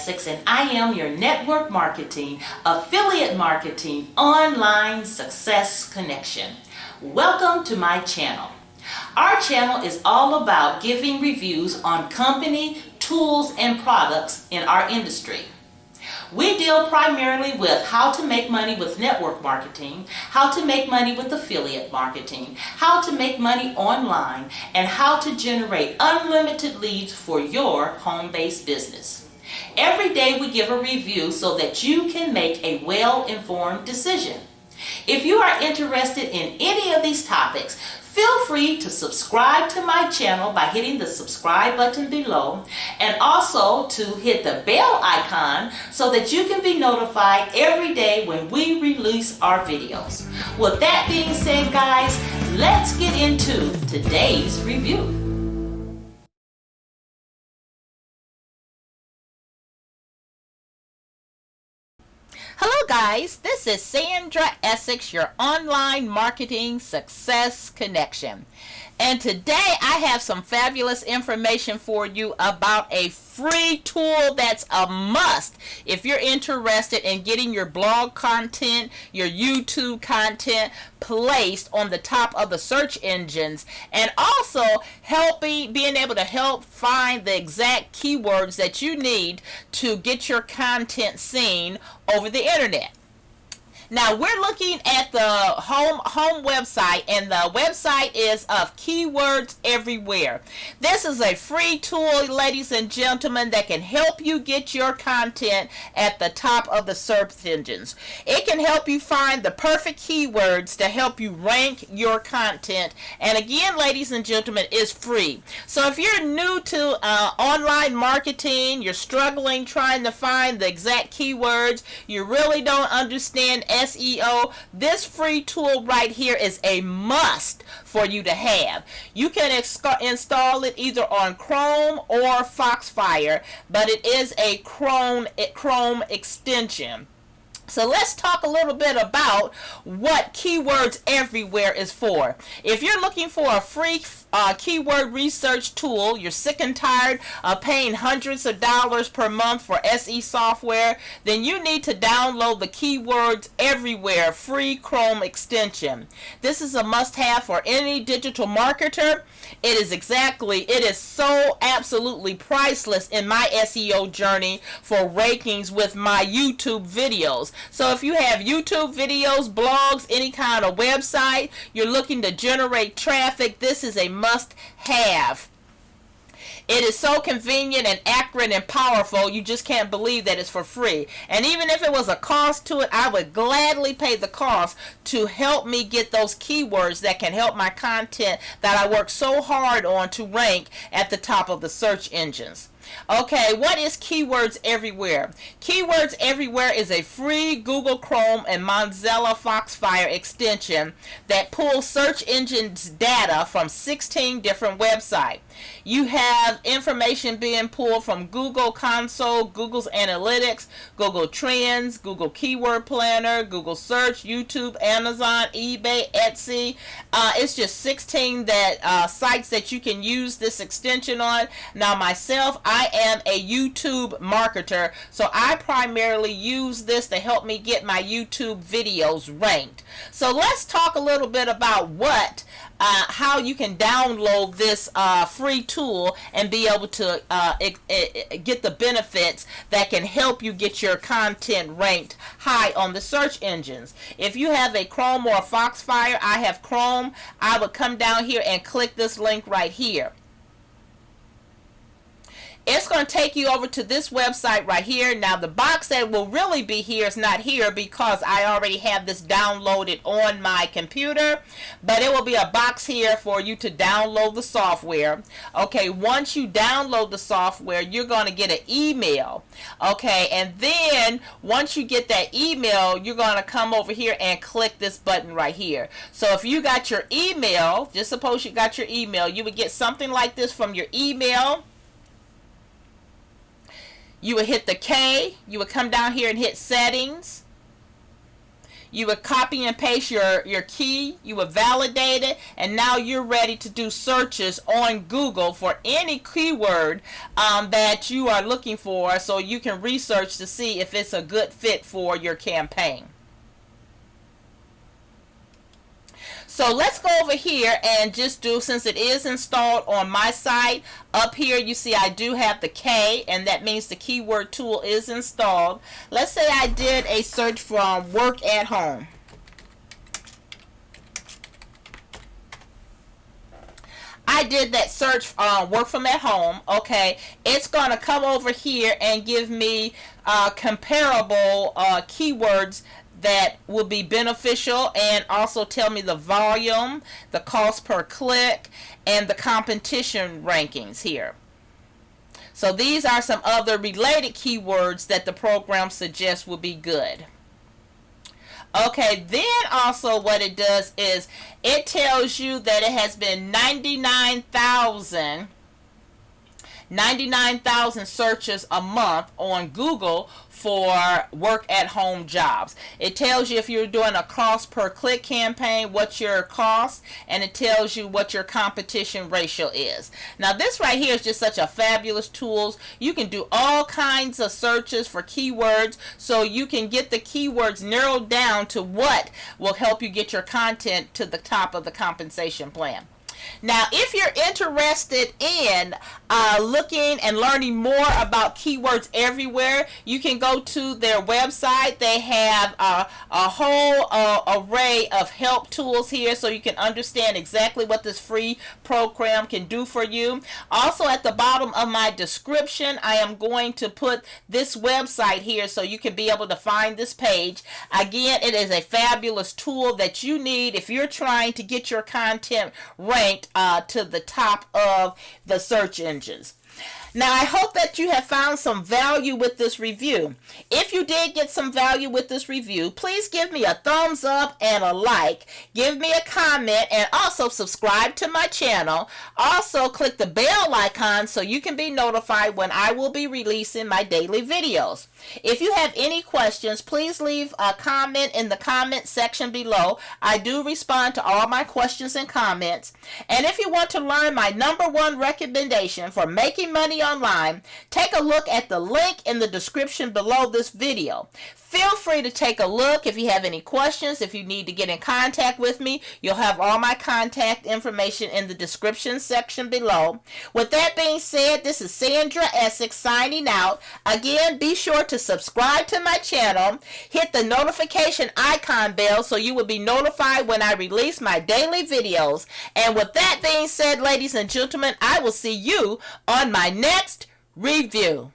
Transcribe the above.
Essex, and I am your network marketing, affiliate marketing, online success connection. Welcome to my channel. Our channel is all about giving reviews on company, tools, and products in our industry. We deal primarily with how to make money with network marketing, how to make money with affiliate marketing, how to make money online, and how to generate unlimited leads for your home-based business. Every day we give a review so that you can make a well-informed decision. If you are interested in any of these topics, feel free to subscribe to my channel by hitting the subscribe button below, and also to hit the bell icon so that you can be notified every day when we release our videos. With that being said, guys, let's get into today's review. Hello guys, this is Sandra Essex, your online marketing success connection. And today I have some fabulous information for you about a free tool that's a must if you're interested in getting your blog content, your YouTube content placed on the top of the search engines, and also being able to help find the exact keywords that you need to get your content seen over the internet. Now we're looking at the home website, and the website is of Keywords Everywhere. This is a free tool, ladies and gentlemen, that can help you get your content at the top of the search engines. It can help you find the perfect keywords to help you rank your content. And again, ladies and gentlemen, it's free. So if you're new to online marketing, you're struggling trying to find the exact keywords, you really don't understand SEO, this free tool right here is a must for you to have. You can install it either on Chrome or Foxfire, but it is a Chrome extension. So let's talk a little bit about what Keywords Everywhere is for. If you're looking for a free keyword research tool, you're sick and tired of paying hundreds of dollars per month for SE software, then you need to download the Keywords Everywhere free Chrome extension. This is a must-have for any digital marketer. It is so absolutely priceless in my SEO journey for rankings with my YouTube videos. So if you have YouTube videos, blogs, any kind of website, you're looking to generate traffic, this is a must-have. It is so convenient and accurate and powerful, you just can't believe that it's for free. And even if it was a cost to it, I would gladly pay the cost to help me get those keywords that can help my content that I work so hard on to rank at the top of the search engines. Okay, what is Keywords Everywhere? Keywords Everywhere is a free Google Chrome and Mozilla Foxfire extension that pulls search engines data from 16 different websites. You have information being pulled from Google Console, Google's Analytics, Google Trends, Google Keyword Planner, Google Search, YouTube, Amazon, eBay, Etsy. It's just 16 sites that you can use this extension on. Now myself, I am a YouTube marketer, so I primarily use this to help me get my YouTube videos ranked. So let's talk a little bit about how you can download this free tool and be able to get the benefits that can help you get your content ranked high on the search engines. If you have a Chrome or a Foxfire, I have Chrome, I would come down here and click this link right here. It's going to take you over to this website right here. Now the box that will really be here is not here because I already have this downloaded on my computer, but it will be a box here for you to download the software. Okay, once you download the software, you're going to get an email. Okay, and then once you get that email, you're going to come over here and click this button right here. So if you got your email, just suppose you got your email, you would get something like this from your email. You would hit the K, you would come down here and hit settings. You would copy and paste your key, you would validate it, and now you're ready to do searches on Google for any keyword that you are looking for, so you can research to see if it's a good fit for your campaign. So let's go over here and just do, since it is installed on my site, up here you see I do have the K, and that means the keyword tool is installed. Let's say I did a search from work at home. I did that search work from at home. Okay, it's going to come over here and give me comparable keywords that will be beneficial, and also tell me the volume, the cost per click, and the competition rankings here. So these are some other related keywords that the program suggests will be good. Okay, then also what it does is it tells you that it has been 99,000 searches a month on Google for work at home jobs. It tells you if you're doing a cost per click campaign, what's your cost, and it tells you what your competition ratio is. Now this right here is just such a fabulous tool. You can do all kinds of searches for keywords, so you can get the keywords narrowed down to what will help you get your content to the top of the compensation plan. Now, if you're interested in looking and learning more about Keywords Everywhere, you can go to their website. They have a whole array of help tools here, so you can understand exactly what this free program can do for you. Also, at the bottom of my description, I am going to put this website here so you can be able to find this page. Again, it is a fabulous tool that you need if you're trying to get your content ranked to the top of the search engines. Now, I hope that you have found some value with this review. If you did get some value with this review, please give me a thumbs up and a like. Give me a comment, and also subscribe to my channel. Also, click the bell icon so you can be notified when I will be releasing my daily videos. If you have any questions, please leave a comment in the comment section below. I do respond to all my questions and comments. And if you want to learn my #1 recommendation for making money online, take a look at the link in the description below this video. Feel free to take a look. If you have any questions, if you need to get in contact with me, you'll have all my contact information in the description section below. With that being said, this is Sandra Essex signing out. Again, be sure to subscribe to my channel. Hit the notification icon bell so you will be notified when I release my daily videos. And with that being said, ladies and gentlemen, I will see you on my next review.